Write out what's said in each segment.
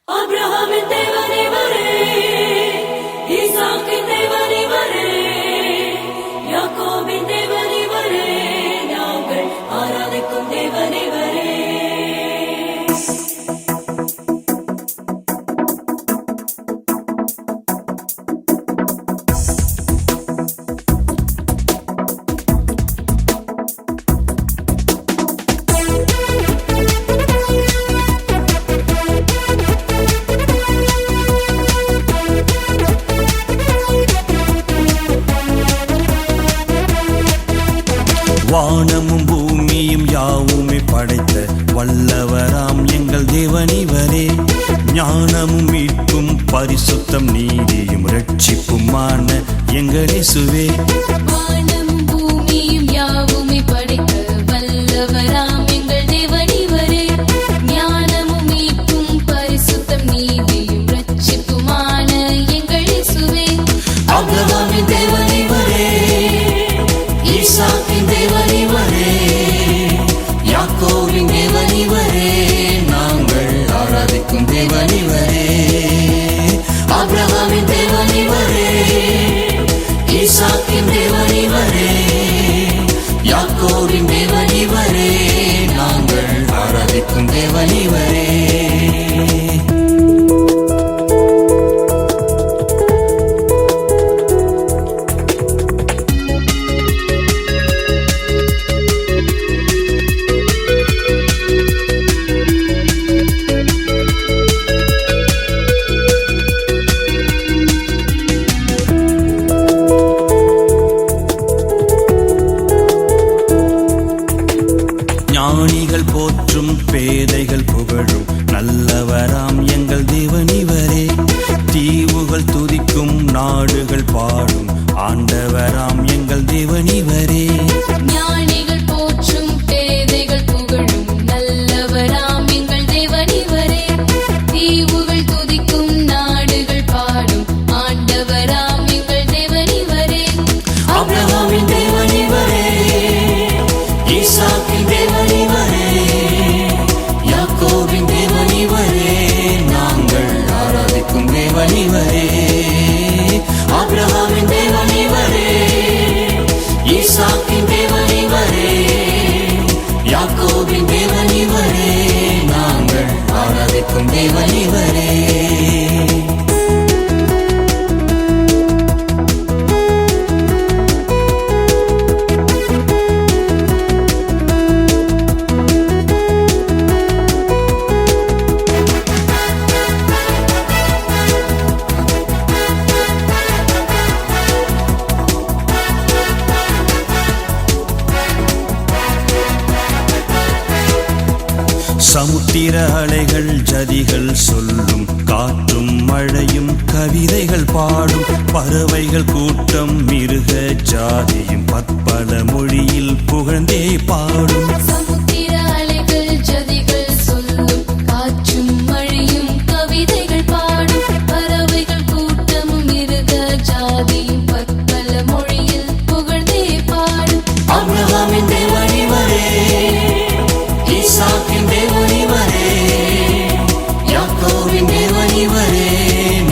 அப்ரஹாமின் தேவன் இவரே, ஈசாக்கின் தேவன் இவரே, யாக்கோபின் தேவன் இவரே, நாங்கள் ஆராதிக்கும் தேவன் இவரே. வானமும் பூமியும் யாவுமே படைத்த வல்லவராம் எங்கள் தேவன் இவரே. ஞானமும் மீட்பும் பரிசுத்தம் நீதியும் இரட்சிப்புமான எங்கள் இயேசுவே. வானமும் பூமியும் யாவுமே படைத்த வல்லவராம் எங்கள் தேவன் இவரே. ஞானமும் மீட்பும் பரிசுத்தம் நீதியும் இரட்சிப்புமான எங்கள் இயேசுவே. அப்ரஹாமின் தேவன் இவரே, ஈசாக்கின் தேவன் இவரே, யாக்கோபின் தேவன் இவரே, நாங்கள் ஆராதிக்கும் தேவன் இவரே. அப்ரஹாமின் தேவன் இவரே, ஈசாக்கின் தேவன் இவரே, யாக்கோபின் தேவன் இவரே, நாங்கள் ஆராதிக்கும் தேவன் இவரே. ஞானிகள் போற்றும் பேதைகள் புகழும் நல்லவராம் எங்கள் தேவன் இவரே. தீவுகள் துதிக்கும் நாடுகள் பாடும் ஆண்டவராம் எங்கள் தேவன் இவரே. ஞானிகள் போற்றும் பேதைகள் புகழும் நல்லவராம் எங்கள் தேவன் இவரே. தீவுகள் துதிக்கும் நாடுகள் பாடும் ஆண்டவராம் எங்கள் தேவன் இவரே. அப்ரஹாமின் தேவன் இவரே, ஈசாக்கின் தேவன் இவரே, யாக்கோபின் தேவன் இவரே, நாங்கள் ஆராதிக்கும் தேவன் இவரே. அப்ரஹாமின் தேவன் இவரே, ஈசாக்கின் தேவன் இவரே, யாக்கோபின் தேவன் இவரே, நாங்கள் ஆராதிக்கும் தேவன் இவரே. சமுத்திர அலைகள் ஜதிகள் சொல்லும், காற்றும் மழையும் கவிதைகள் பாடும், பறவைகள் கூட்டம் மிருக ஜாதியும் பற்பல மொழியில் புகழ்ந்தே பாடும். சமுத்திர அலைகள் ஜதிகள் சொல்லும், காற்றும் மழையும் கவிதைகள் பாடும், பறவைகள் கூட்டமும் மிருக ஜாதியும் பற்பல மொழியில் புகழ்ந்தே பாடும். அப்ரஹாமின் தேவன் இவரே, ஈசாக்கின் தேவன் இவரே, யாக்கோபின் தேவன் இவரே,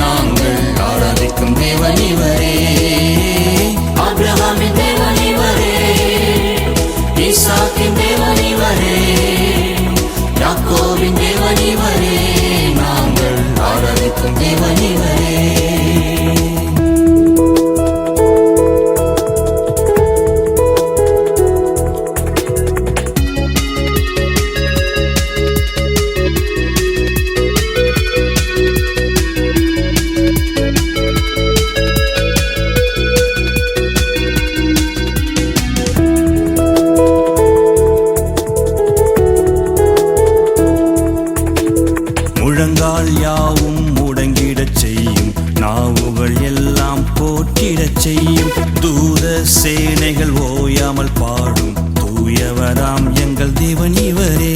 நாங்கள் ஆராதிக்கும் தேவன் இவரே. அப்ரஹாமின் தேவன் இவரே, ஈசாக்கின் தேவன் இவரே, யாக்கோபின் தேவன் இவரே, நாங்கள் ஆராதிக்கும் தேவன் இவரே. முழங்கால் யாவும் முடங்கிடச் செய்யும், நாவுகள் எல்லாம் போற்றிடச் செய்யும், தூத சேனைகள் ஓயாமல் பாடும், தூயவராம் எங்கள் தேவன் இவரே.